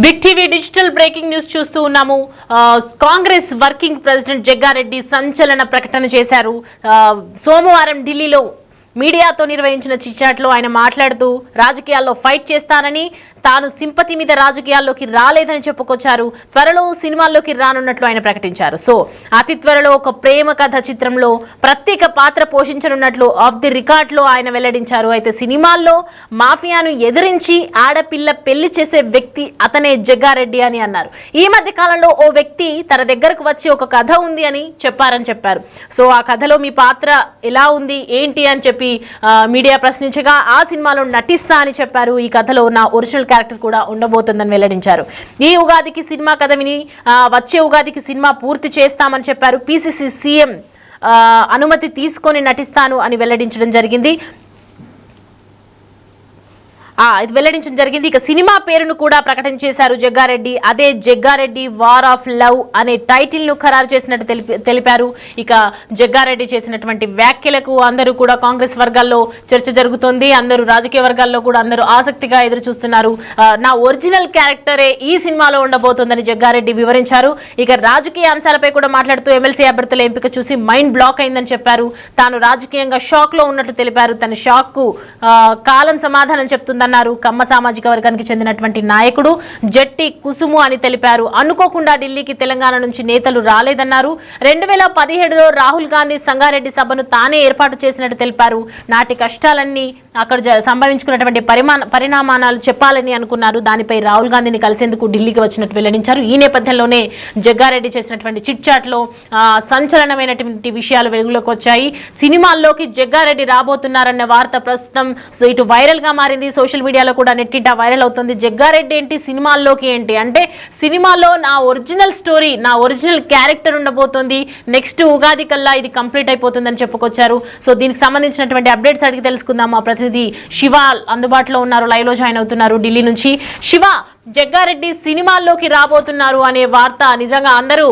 Big TV digital breaking news చూస్తూ ఉన్నాము. Congress working president Jaggareddy సంచలన ప్రకటన చేశారు. సోమవారం ఢిల్లీలో మీడియాతో నిర్వహించిన చిట్చాట్లో ఆయన మాట్లాడుతూ రాజకీయాల్లో ఫైట్ చేస్తానని, తాను సింపతి మీద రాజకీయాల్లోకి రాలేదని చెప్పుకొచ్చారు. త్వరలో సినిమాల్లోకి రానున్నట్లు ఆయన ప్రకటించారు. సో అతి త్వరలో ఒక ప్రేమ కథ చిత్రంలో ప్రత్యేక పాత్ర పోషించనున్నట్లు ఆఫ్ ది రికార్డ్ లో ఆయన వెల్లడించారు. అయితే సినిమాల్లో మాఫియాను ఎదిరించి ఆడపిల్ల పెళ్లి చేసే వ్యక్తి అతనే జగ్గారెడ్డి అని అన్నారు. ఈ మధ్య కాలంలో ఓ వ్యక్తి తన దగ్గరకు వచ్చి ఒక కథ ఉంది అని చెప్పారు. సో ఆ కథలో మీ పాత్ర ఎలా ఉంది ఏంటి అని చెప్పి మీడియా ప్రశ్నించగా ఆ సినిమాలో నటిస్తా అని చెప్పారు. ఈ కథలో నా ఒరిజినల్ క్యారెక్టర్ కూడా ఉండబోతుందని వెల్లడించారు. ఈ ఉగాదికి సినిమా కథ విని వచ్చే ఉగాదికి సినిమా పూర్తి చేస్తామని చెప్పారు. పిసిసి సీఎం అనుమతి తీసుకొని నటిస్తాను అని వెల్లడించడం జరిగింది. ఇక సినిమా పేరును కూడా ప్రకటన చేశారు జగ్గారెడ్డి. అదే జగ్గారెడ్డి వార్ ఆఫ్ లవ్ అనే టైటిల్ ను ఖరారు చేసినట్టు తెలిపారు. ఇక జగ్గారెడ్డి చేసినటువంటి వ్యాఖ్యలకు అందరూ కూడా కాంగ్రెస్ వర్గాల్లో చర్చ జరుగుతోంది. అందరూ రాజకీయ వర్గాల్లో కూడా అందరూ ఆసక్తిగా ఎదురు చూస్తున్నారు. నా ఒరిజినల్ క్యారెక్టరే ఈ సినిమాలో ఉండబోతోందని జగ్గారెడ్డి వివరించారు. ఇక రాజకీయ అంశాలపై కూడా మాట్లాడుతూ ఎమ్మెల్సీ అభ్యర్థుల ఎంపిక చూసి మైండ్ బ్లాక్ అయిందని చెప్పారు. తాను రాజకీయంగా షాక్ లో ఉన్నట్లు తెలిపారు. తన షాక్ కు కాలం సమాధానం చెప్తుంది అన్నారు. కమ్మ సామాజిక వర్గానికి చెందినటువంటి నాయకుడు జట్టి కుసుము అని తెలిపారు. అనుకోకుండా ఢిల్లీకి తెలంగాణ నుంచి నేతలు రాలేదన్నారు. 2017లో రాహుల్ గాంధీ సంగారెడ్డి సభను తానే ఏర్పాటు చేసినట్టు తెలిపారు. నాటి కష్టాలన్నీ అక్కడ సంభవించుకున్నటువంటి పరిణామాలు చెప్పాలని అనుకున్నారు. దానిపై రాహుల్ గాంధీని కలిసేందుకు ఢిల్లీకి వచ్చినట్టు వెల్లడించారు. ఈ నేపథ్యంలోనే జగ్గారెడ్డి చేసినటువంటి చిట్ చాట్ లో సంచలనమైనటువంటి విషయాలు వెలుగులోకి వచ్చాయి. సినిమాల్లోకి జగ్గారెడ్డి రాబోతున్నారన్న వార్త ప్రస్తుతం ఇటు వైరల్ గా మారింది. సోషల్ మీడియాలో కూడా నెట్టింట వైరల్ అవుతుంది. జగ్గారెడ్డి ఏంటి, సినిమాల్లోకి ఏంటి అంటే సినిమాలో నా ఒరిజినల్ స్టోరీ, నా ఒరిజినల్ క్యారెక్టర్ ఉండబోతుంది. నెక్స్ట్ ఉగాది కల్లా ఇది కంప్లీట్ అయిపోతుందని చెప్పుకొచ్చారు. సో దీనికి సంబంధించినటువంటి అప్డేట్స్ అడిగి తెలుసుకుందాం. మా ప్రతినిధి శివ అందుబాటులో ఉన్నారు, లైవ్ లో జాయిన్ అవుతున్నారు ఢిల్లీ నుంచి. శివ, జగ్గారెడ్డి సినిమాల్లోకి రాబోతున్నారు అనే వార్త నిజంగా అందరూ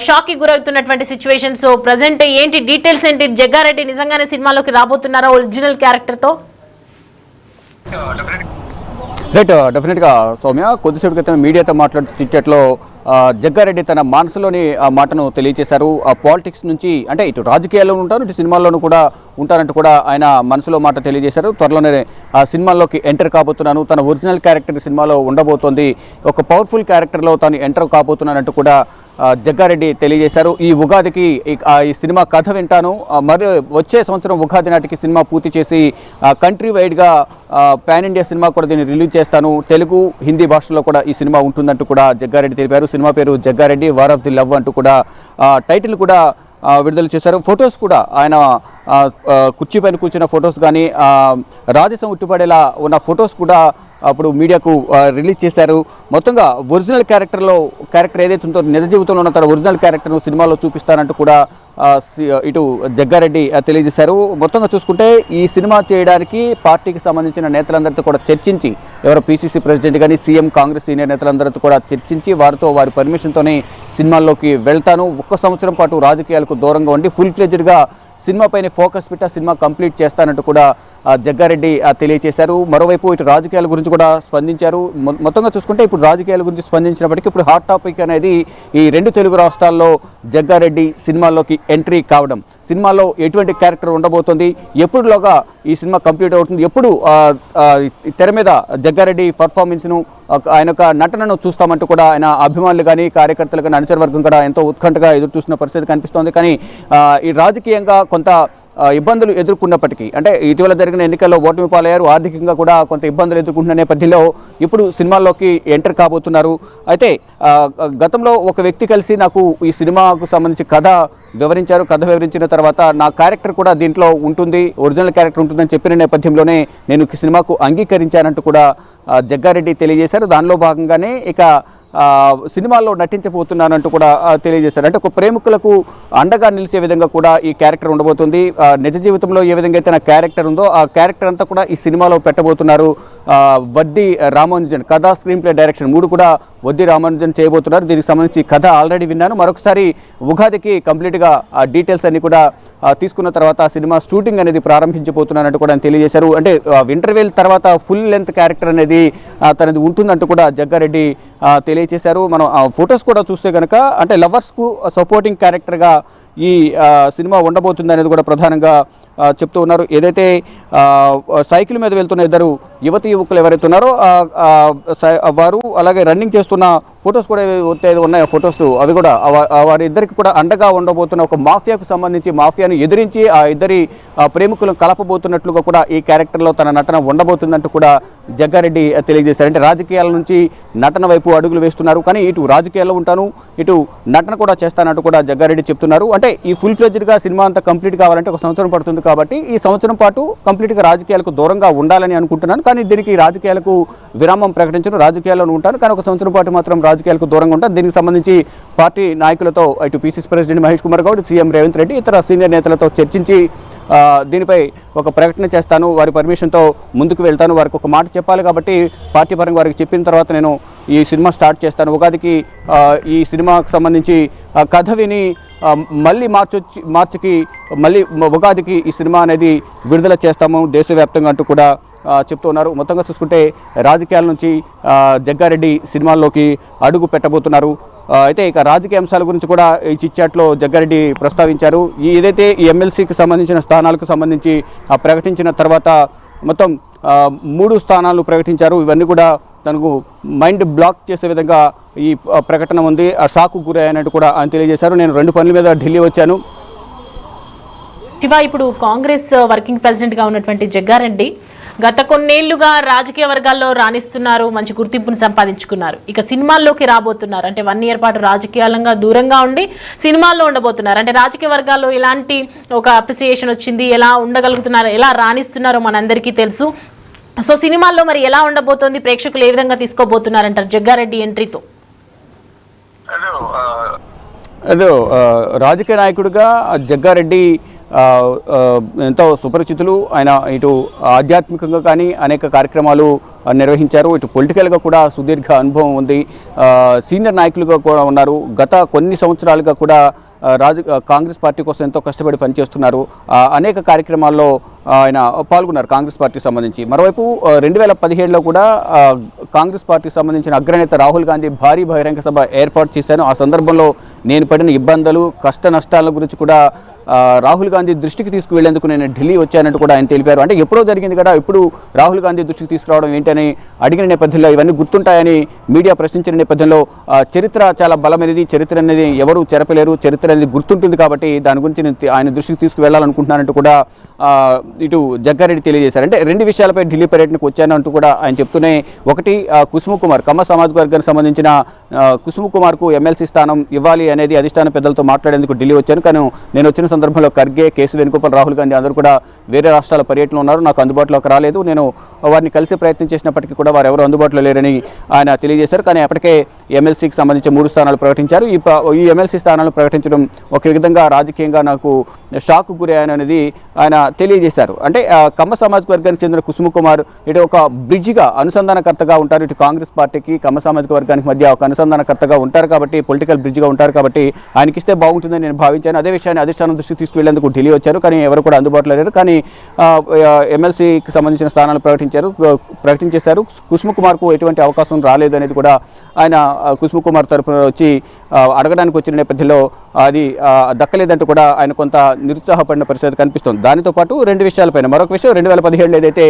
షాక్ కి గురవుతున్నటువంటి సిచ్యువేషన్. సో ప్రజెంట్ ఏంటి డీటెయిల్స్ ఏంటి? జగ్గారెడ్డి నిజంగానే సినిమాల్లోకి రాబోతున్నారా ఒరిజినల్ క్యారెక్టర్ తో? రైట్, డెఫినెట్గా సౌమ్య, కొద్దిసేపు క్రితం మీడియాతో మాట్లాడుతున్నట్లో జగ్గారెడ్డి తన మనసులోని మాటను తెలియజేశారు. ఆ పాలిటిక్స్ నుంచి అంటే ఇటు రాజకీయాల్లో ఉంటారు, ఇటు సినిమాల్లోనూ కూడా ఉంటారంటూ కూడా ఆయన మనసులో మాట తెలియజేశారు. త్వరలోనే ఆ సినిమాల్లోకి ఎంటర్ కాబోతున్నాను, తన ఒరిజినల్ క్యారెక్టర్ సినిమాలో ఉండబోతోంది, ఒక పవర్ఫుల్ క్యారెక్టర్లో తాను ఎంటర్ కాబోతున్నానంటూ కూడా జగ్గారెడ్డి తెలియజేశారు. ఈ ఉగాదికి ఈ సినిమా కథ వింటాను, మరి వచ్చే సంవత్సరం ఉగాది నాటికి సినిమా పూర్తి చేసి కంట్రీ వైడ్గా పాన్ ఇండియా సినిమా కూడా దీన్ని రిలీజ్ చేస్తాను, తెలుగు హిందీ భాషలో కూడా ఈ సినిమా ఉంటుందంటూ కూడా జగ్గారెడ్డి తెలిపారు. సినిమా పేరు Jaggareddy war of the love అంటూ కూడా టైటిల్ కూడా విడుదల చేశారు. ఫొటోస్ కూడా ఆయన కుర్చీ పైన కూర్చున్న ఫొటోస్ కానీ రాజసం ఉట్టిపడేలా ఉన్న ఫొటోస్ కూడా అప్పుడు మీడియాకు రిలీజ్ చేశారు. మొత్తంగా ఒరిజినల్ క్యారెక్టర్ ఏదైతే ఉందో నిజ జీవితంలో ఉన్న తన ఒరిజినల్ క్యారెక్టర్ను సినిమాలో చూపిస్తానంటూ కూడా ఇటు జగ్గారెడ్డి తెలియజేశారు. మొత్తంగా చూసుకుంటే ఈ సినిమా చేయడానికి పార్టీకి సంబంధించిన నేతలందరితో కూడా చర్చించి, ఎవరో పిసిసి ప్రెసిడెంట్ కానీ సీఎం కాంగ్రెస్ సీనియర్ నేతలందరితో కూడా చర్చించి వారితో వారి పర్మిషన్తోనే సినిమాల్లోకి వెళ్తాను, 1 సంవత్సరం పాటు రాజకీయాలకు దూరంగా ఉండి ఫుల్ ఫ్లెడ్జ్డ్గా సినిమాపైన ఫోకస్ పెట్టి సినిమా కంప్లీట్ చేస్తానంటూ కూడా జగ్గారెడ్డి తెలియజేశారు. మరోవైపు ఇటు రాజకీయాల గురించి కూడా స్పందించారు. మొత్తంగా చూసుకుంటే ఇప్పుడు రాజకీయాల గురించి స్పందించినప్పటికీ ఇప్పుడు హాట్ టాపిక్ అనేది ఈ 2 తెలుగు రాష్ట్రాల్లో జగ్గారెడ్డి సినిమాల్లోకి ఎంట్రీ కావడం, సినిమాలో ఎటువంటి క్యారెక్టర్ ఉండబోతోంది, ఎప్పుడులోగా ఈ సినిమా కంప్లీట్ అవుతుంది, ఎప్పుడు తెర మీద జగ్గారెడ్డి పర్ఫార్మెన్స్ను ఆయన యొక్క నటనను చూస్తామంటూ కూడా ఆయన అభిమానులు కానీ కార్యకర్తలు కానీ అనుచర వర్గం కూడా ఎంతో ఉత్కంఠగా ఎదురు చూస్తున్న పరిస్థితి కనిపిస్తోంది. కానీ ఈ రాజకీయంగా కొంత ఇబ్బందులు ఎదుర్కొన్నప్పటికీ, అంటే ఇటీవల జరిగిన ఎన్నికల్లో ఓటమి పాలయ్యారు, ఆర్థికంగా కూడా కొంత ఇబ్బందులు ఎదుర్కొంటున్న నేపథ్యంలో ఇప్పుడు సినిమాల్లోకి ఎంటర్ కాబోతున్నారు. అయితే గతంలో ఒక వ్యక్తి కలిసి నాకు ఈ సినిమాకు సంబంధించి కథ వివరించిన తర్వాత నా క్యారెక్టర్ కూడా దీంట్లో ఉంటుంది, ఒరిజినల్ క్యారెక్టర్ ఉంటుందని చెప్పిన నేపథ్యంలోనే నేను ఈ సినిమాకు అంగీకరించానంటూ కూడా జగ్గారెడ్డి తెలియజేశారు. దానిలో భాగంగానే ఇక సినిమాల్లో నటించబోతున్నానంటూ కూడా తెలియజేశారు. అంటే ఒక ప్రేమికులకు అండగా నిలిచే విధంగా కూడా ఈ క్యారెక్టర్ ఉండబోతుంది. నిజ జీవితంలో ఏ విధంగా అయితే నా క్యారెక్టర్ ఉందో ఆ క్యారెక్టర్ అంతా కూడా ఈ సినిమాలో పెట్టబోతున్నారు. వడ్డీ రామానుజన్ కథ, స్క్రీన్ ప్లే, డైరెక్షన్ 3 కూడా వడ్డీ రామానుజన్ చేయబోతున్నారు. దీనికి సంబంధించి కథ ఆల్రెడీ విన్నాను. మరొకసారి ఉగాదికి కంప్లీట్గా ఆ డీటెయిల్స్ అన్ని కూడా తీసుకున్న తర్వాత సినిమా షూటింగ్ అనేది ప్రారంభించబోతున్నానంటూ కూడా తెలియజేశారు. అంటే ఇంటర్వెల్ తర్వాత ఫుల్ లెంత్ క్యారెక్టర్ అనేది తనది ఉంటుందంటూ కూడా జగ్గారెడ్డి తెలియజేశారు. మనం ఫొటోస్ కూడా చూస్తే కనుక అంటే లవర్స్కు సపోర్టింగ్ క్యారెక్టర్గా ఈ సినిమా ఉండబోతుంది అనేది కూడా ప్రధానంగా చెప్తూ ఉన్నారు. ఏదైతే సైకిల్ మీద వెళ్తున్న ఇద్దరు యువకులు ఎవరైతే ఉన్నారో వారు అలాగే రన్నింగ్ చేస్తున్న ఫొటోస్ కూడా ఉన్నాయో ఫొటోస్ అవి కూడా వారిద్దరికి కూడా అండగా ఉండబోతున్న ఒక మాఫియాకు సంబంధించి మాఫియాను ఎదిరించి ఆ ఇద్దరి ప్రేమికులను కలపబోతున్నట్లుగా కూడా ఈ క్యారెక్టర్లో తన నటన ఉండబోతుందంటూ కూడా జగ్గారెడ్డి తెలియజేశారు. అంటే రాజకీయాల నుంచి నటన వైపు అడుగులు వేస్తున్నారు, కానీ ఇటు రాజకీయాల్లో ఉంటాను, ఇటు నటన కూడా చేస్తానంటూ కూడా జగ్గారెడ్డి చెప్తున్నారు. అంటే ఈ ఫుల్ ఫ్లెడ్జ్డ్గా సినిమా అంతా కంప్లీట్ కావాలంటే 1 సంవత్సరం పడుతుంది కాబట్టి ఈ సంవత్సరం పాటు కంప్లీట్గా రాజకీయాలకు దూరంగా ఉండాలని అనుకుంటున్నాను. కానీ దీనికి రాజకీయాలకు విరామం ప్రకటించడం, రాజకీయాల్లో ఉంటాను కానీ 1 సంవత్సరం పాటు మాత్రం రాజకీయాలకు దూరంగా ఉంటాను. దీనికి సంబంధించి పార్టీ నాయకులతో ఇటు PCC president Mahesh Kumar Goud, CM Revanth Reddy, ఇతర సీనియర్ నేతలతో చర్చించి దీనిపై ఒక ప్రకటన చేస్తాను, వారి పర్మిషన్తో ముందుకు వెళ్తాను, వారికి ఒక మాట చెప్పాలి కాబట్టి పార్టీ పరంగా వారికి చెప్పిన తర్వాత నేను ఈ సినిమా స్టార్ట్ చేస్తాను. ఉగాదికి ఈ సినిమాకు సంబంధించి కథ విని మళ్ళీ మార్చికి మళ్ళీ ఉగాదికి ఈ సినిమా అనేది విడుదల చేస్తాము దేశవ్యాప్తంగా అంటూ కూడా చెప్తూ ఉన్నారు. మొత్తంగా చూసుకుంటే రాజకీయాల నుంచి జగ్గారెడ్డి సినిమాల్లోకి అడుగు పెట్టబోతున్నారు. అయితే ఇక రాజకీయ అంశాల గురించి కూడా ఈ చిట్చాట్లో జగ్గారెడ్డి ప్రస్తావించారు. ఏదైతే ఈ ఎమ్మెల్సీకి సంబంధించిన స్థానాలకు సంబంధించి ప్రకటించిన తర్వాత మొత్తం 3 స్థానాలు ప్రకటించారు. ఇవన్నీ కూడా తనకు మైండ్ బ్లాక్ చేసే విధంగా ఈ ప్రకటన ఉంది. ఆ షాకు గురయ్యానంటూ కూడా ఆయన తెలియజేశారు. నేను 2 పనుల మీద ఢిల్లీ వచ్చాను. శివ, ఇప్పుడు కాంగ్రెస్ వర్కింగ్ ప్రెసిడెంట్గా ఉన్నటువంటి జగ్గారెడ్డి గత కొన్నేళ్లుగా రాజకీయ వర్గాల్లో రాణిస్తున్నారు, మంచి గుర్తింపును సంపాదించుకున్నారు. ఇక సినిమాల్లోకి రాబోతున్నారు. అంటే 1 ఇయర్ పాటు రాజకీయాలంగా దూరంగా ఉండి సినిమాల్లో ఉండబోతున్నారు. అంటే రాజకీయ వర్గాల్లో ఎలాంటి ఒక అప్రిసియేషన్ వచ్చింది, ఎలా ఉండగలుగుతున్నారు, ఎలా రాణిస్తున్నారో మనందరికీ తెలుసు. సో సినిమాల్లో మరి ఎలా ఉండబోతోంది, ప్రేక్షకులు ఏ విధంగా తీసుకోబోతున్నారంటారు జగ్గారెడ్డి ఎంట్రీతో? అదో రాజకీయ నాయకుడిగా జగ్గారెడ్డి ఎంతో సుపరిచితులు. ఆయన ఇటు ఆధ్యాత్మికంగా కానీ అనేక కార్యక్రమాలు నిర్వహించారు, ఇటు పొలిటికల్గా కూడా సుదీర్ఘ అనుభవం ఉంది, సీనియర్ నాయకులుగా కూడా ఉన్నారు. గత కొన్ని సంవత్సరాలుగా కూడా కాంగ్రెస్ పార్టీ కోసం ఎంతో కష్టపడి పనిచేస్తున్నారు. అనేక కార్యక్రమాల్లో ఆయన పాల్గొన్నారు కాంగ్రెస్ పార్టీకి సంబంధించి. మరోవైపు 2017లో కూడా కాంగ్రెస్ పార్టీకి సంబంధించిన అగ్రనేత రాహుల్ గాంధీ భారీ బహిరంగ సభ ఏర్పాటు చేశాను. ఆ సందర్భంలో నేను పడిన ఇబ్బందులు, కష్ట నష్టాల గురించి కూడా రాహుల్ గాంధీ దృష్టికి తీసుకువెళ్లేందుకు నేను ఢిల్లీ వచ్చానంటూ కూడా ఆయన తెలిపారు. అంటే ఎప్పుడో జరిగింది కదా, ఇప్పుడు రాహుల్ గాంధీ దృష్టికి తీసుకురావడం ఏంటని అడిగిన నేపథ్యంలో ఇవన్నీ గుర్తుంటాయని మీడియా ప్రశ్నించిన నేపథ్యంలో చరిత్ర చాలా బలమైనది, చరిత్ర అనేది ఎవరు చెరపలేరు, చరిత్ర అనేది గుర్తుంటుంది కాబట్టి దాని గురించి నేను ఆయన దృష్టికి తీసుకువెళ్లాలనుకుంటున్నానంటూ కూడా ఇటు జగ్గారెడ్డి తెలియజేశారు. అంటే 2 విషయాలపై ఢిల్లీ పర్యటనకు వచ్చానంటూ కూడా ఆయన చెప్తూనే, ఒకటి కుసుమ కుమార్ కమ్మ సామాజిక వర్గానికి సంబంధించిన కుసుమ కుమార్కు ఎమ్మెల్సీ స్థానం ఇవ్వాలి అనేది అధిష్టాన పెద్దలతో మాట్లాడేందుకు ఢిల్లీ వచ్చాను. కానీ నేను వచ్చిన సందర్భంలో ఖర్గే, కేసు వేణుగోపాల్, రాహుల్ గాంధీ అందరూ కూడా వేరే రాష్ట్రాల పర్యటనలో ఉన్నారు, నాకు అందుబాటులోకి రాలేదు. నేను వారిని కలిసి ప్రయత్నం చేసినప్పటికీ కూడా వారు ఎవరు అందుబాటులో లేరని ఆయన తెలియజేశారు. కానీ అప్పటికే ఎమ్మెల్సీకి సంబంధించి 3 స్థానాలు ప్రకటించారు. ఈ ఎమ్మెల్సీ స్థానాలు ప్రకటించడం ఒక విధంగా రాజకీయంగా నాకు షాక్ గురయ్యాననేది ఆయన తెలియజేశారు. అంటే కమ్మ సామాజిక వర్గానికి చెందిన కుసుమ కుమార్ ఇటు ఒక బ్రిడ్జిగా, అనుసంధానకర్తగా ఉంటారు. ఇటు కాంగ్రెస్ పార్టీకి కమ్మ సామాజిక వర్గానికి మధ్య ఒక అనుసంధానకర్తగా ఉంటారు కాబట్టి, పొలిటికల్ బ్రిడ్జిగా ఉంటారు కాబట్టి ఆయనకి ఇస్తే బాగుంటుందని నేను భావించాను. అదే విషయాన్ని అధిష్టానం దృష్టికి తీసుకువెళ్లేందుకు ఢిల్లీ వచ్చారు, కానీ ఎవరు కూడా అందుబాటులో లేరు. కానీ ఎమ్మెల్సీకి సంబంధించిన స్థానాలు ప్రకటించేశారు. కుసుమ కుమార్కు ఎటువంటి అవకాశం రాలేదు అనేది కూడా ఆయన కుసుమ కుమార్ తరపున వచ్చి అడగడానికి వచ్చిన నేపథ్యంలో అది దక్కలేదంటూ కూడా ఆయన కొంత నిరుత్సాహపడిన పరిస్థితి కనిపిస్తుంది. దానితో పాటు 2 విషయాలపైన మరొక విషయం, 2017లో ఏదైతే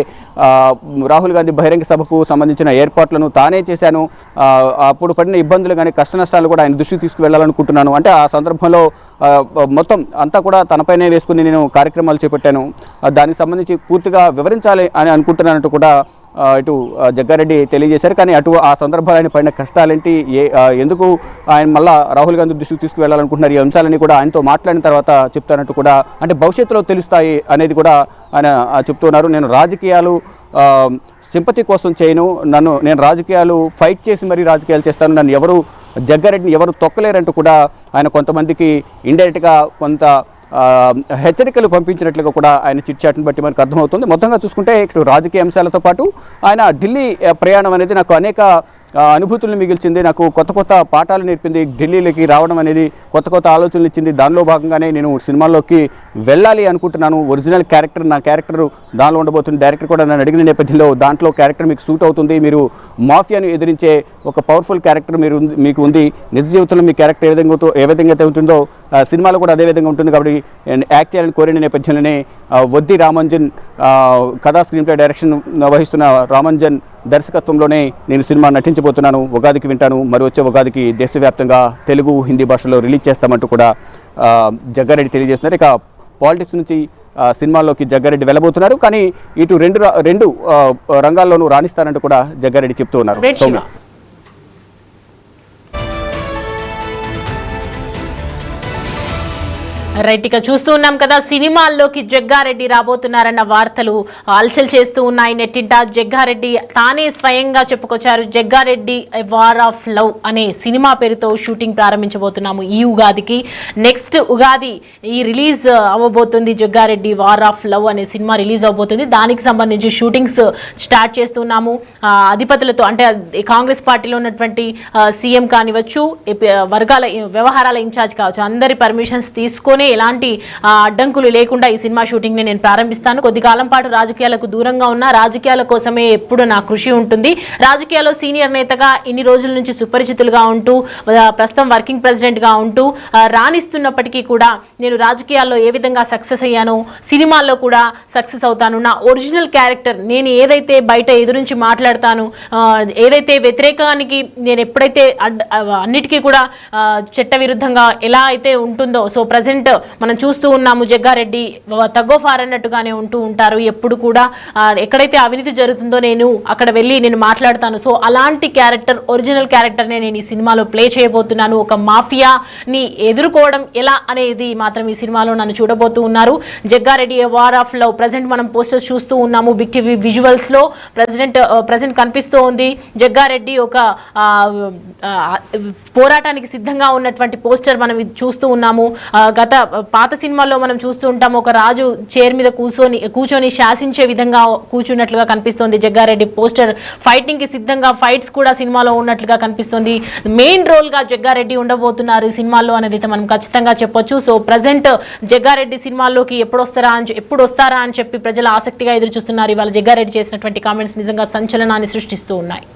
రాహుల్ గాంధీ బహిరంగ సభకు సంబంధించిన ఏర్పాట్లను తానే చేశాను, అప్పుడు పడిన ఇబ్బందులు కానీ కష్ట నష్టాలు కూడా ఆయన దృష్టికి తీసుకువెళ్లాలనుకుంటున్నాను. అంటే ఆ సందర్భంలో మొత్తం అంతా కూడా తనపైనే వేసుకుని నేను కార్యక్రమాలు చేపట్టాను, దానికి సంబంధించి పూర్తిగా వివరించాలి అని అనుకుంటున్నానంటూ కూడా ఇటు జగ్గారెడ్డి తెలియజేశారు. కానీ ఆ సందర్భాలు ఆయన పడిన కష్టాలేంటి, ఎందుకు ఆయన మళ్ళా రాహుల్ గాంధీ దృష్టికి తీసుకువెళ్లాలనుకుంటున్నారు, ఈ అంశాలన్నీ కూడా ఆయనతో మాట్లాడిన తర్వాత చెప్తానంటూ కూడా, అంటే భవిష్యత్తులో తెలుస్తాయి అనేది కూడా ఆయన చెప్తున్నారు. నేను రాజకీయాలు సింపతి కోసం చేయను, నేను రాజకీయాలు ఫైట్ చేసి మరీ రాజకీయాలు చేస్తాను, నన్ను ఎవరు జగ్గారెడ్డిని ఎవరు తొక్కలేరంటూ కూడా ఆయన కొంతమందికి ఇండైరెక్ట్గా కొంత హెచ్చరికలు పంపించినట్లుగా కూడా ఆయన చిట్చాట్ని బట్టి మనకు అర్థమవుతుంది. మొత్తంగా చూసుకుంటే ఇటు రాజకీయ అంశాలతో పాటు ఆయన ఢిల్లీ ప్రయాణం అనేది నాకు అనేక అనుభూతులను మిగిల్చింది, నాకు కొత్త కొత్త పాఠాలు నేర్పింది, ఢిల్లీలోకి రావడం అనేది కొత్త కొత్త ఆలోచనలు ఇచ్చింది. దానిలో భాగంగానే నేను సినిమాల్లోకి వెళ్ళాలి అనుకుంటున్నాను. ఒరిజినల్ క్యారెక్టర్, నా క్యారెక్టర్ దానిలో ఉండబోతుంది. డైరెక్టర్ కూడా నన్ను అడిగిన నేపథ్యంలో దాంట్లో క్యారెక్టర్ మీకు సూట్ అవుతుంది, మీరు మాఫియాను ఎదిరించే ఒక పవర్ఫుల్ క్యారెక్టర్ మీకు ఉంది, నిజ జీవితంలో మీ క్యారెక్టర్ ఏ విధంగా అయితే ఉంటుందో సినిమాలో కూడా అదే విధంగా ఉంటుంది కాబట్టి యాక్ట్ చేయాలని కోరిన నేపథ్యంలోనే వద్ది రామంజన్ కథా స్క్రీన్ ప్లే డైరెక్షన్ వహిస్తున్న రామంజన్ దర్శకత్వంలోనే నేను సినిమా నటించబోతున్నాను. ఉగాదికి వింటాను, మరి వచ్చే ఉగాదికి దేశవ్యాప్తంగా తెలుగు, హిందీ భాషలో రిలీజ్ చేస్తామంటూ కూడా జగ్గారెడ్డి తెలియజేస్తున్నారు. ఇక పాలిటిక్స్ నుంచి సినిమాల్లోకి జగ్గారెడ్డి వెళ్ళబోతున్నారు, కానీ ఇటు రెండు రంగాల్లోనూ రాణిస్తారంటూ కూడా జగ్గారెడ్డి చెప్తూ ఉన్నారు. సౌమ్య. రైట్, ఇక చూస్తూ ఉన్నాం కదా, సినిమాల్లోకి జగ్గారెడ్డి రాబోతున్నారన్న వార్తలు అల్చల్ చేస్తూ ఉన్నాయి నెట్టింట. జగ్గారెడ్డి తానే స్వయంగా చెప్పుకొచ్చారు, జగ్గారెడ్డి వార్ ఆఫ్ లవ్ అనే సినిమా పేరుతో షూటింగ్ ప్రారంభించబోతున్నాము ఈ ఉగాదికి. నెక్స్ట్ ఉగాది ఈ రిలీజ్ అవ్వబోతుంది. జగ్గారెడ్డి వార్ ఆఫ్ లవ్ అనే సినిమా రిలీజ్ అవబోతుంది. దానికి సంబంధించి షూటింగ్స్ స్టార్ట్ చేస్తున్నాము. అధిపతులతో అంటే కాంగ్రెస్ పార్టీలో ఉన్నటువంటి సీఎం కానివచ్చు, వర్గాల వ్యవహారాల ఇన్ఛార్జ్ కావచ్చు, అందరి పర్మిషన్స్ తీసుకొని ఎలాంటి అడ్డంకులు లేకుండా ఈ సినిమా షూటింగ్ ని నేను ప్రారంభిస్తాను. కొద్ది కాలం పాటు రాజకీయాలకు దూరంగా ఉన్న, రాజకీయాల కోసమే ఎప్పుడు నా కృషి ఉంటుంది. రాజకీయాల్లో సీనియర్ నేతగా ఇన్ని రోజుల నుంచి సుపరిచితులుగా ఉంటూ, ప్రస్తుతం వర్కింగ్ ప్రెసిడెంట్ గా ఉంటూ రాణిస్తున్నప్పటికీ కూడా నేను రాజకీయాల్లో ఏ విధంగా సక్సెస్ అయ్యానో సినిమాల్లో కూడా సక్సెస్ అవుతాను. నా ఒరిజినల్ క్యారెక్టర్, నేను ఏదైతే బయట ఎదురించి మాట్లాడతాను, ఏదైతే వ్యతిరేకానికి నేను ఎప్పుడైతే అన్నిటికీ కూడా చట్ట విరుద్ధంగా ఎలా అయితే ఉంటుందో, సో ప్రజెంట్ మనం చూస్తూ ఉన్నాము జగ్గారెడ్డి తగ్గోఫార్ అన్నట్టుగానే ఉంటూ ఉంటారు. ఎప్పుడు కూడా ఎక్కడైతే అవినీతి జరుగుతుందో నేను అక్కడ వెళ్ళి నేను మాట్లాడతాను. సో అలాంటి క్యారెక్టర్, ఒరిజినల్ క్యారెక్టర్నే నేను ఈ సినిమాలో ప్లే చేయబోతున్నాను. ఒక మాఫియాని ఎదుర్కోవడం ఎలా అనేది మాత్రం ఈ సినిమాలో నన్ను చూడబోతూ ఉన్నారు. Jaggareddy war of love present మనం పోస్టర్స్ చూస్తూ ఉన్నాము. బిగ్ టీవీ విజువల్స్ లో ప్రజెంట్ కనిపిస్తూ ఉంది. జగ్గారెడ్డి ఒక పోరాటానికి సిద్ధంగా ఉన్నటువంటి పోస్టర్ మనం చూస్తూ ఉన్నాము. గత పాత సినిమాల్లో మనం చూస్తూ ఉంటాము, ఒక రాజు చైర్ మీద కూర్చొని శాసించే విధంగా కూర్చున్నట్లుగా కనిపిస్తుంది జగ్గారెడ్డి పోస్టర్. ఫైటింగ్ కి సిద్ధంగా ఫైట్స్ కూడా సినిమాలో ఉన్నట్లుగా కనిపిస్తుంది. మెయిన్ రోల్ గా జగ్గారెడ్డి ఉండబోతున్నారు ఈ సినిమాలో అనేది మనం ఖచ్చితంగా చెప్పొచ్చు. సో ప్రజెంట్ జగ్గారెడ్డి సినిమాల్లోకి ఎప్పుడు వస్తారా అని చెప్పి ప్రజలు ఆసక్తిగా ఎదురు చూస్తున్నారు. ఇవాళ జగ్గారెడ్డి చేసినటువంటి కామెంట్స్ నిజంగా సంచలనాన్ని సృష్టిస్తూ ఉన్నాయి.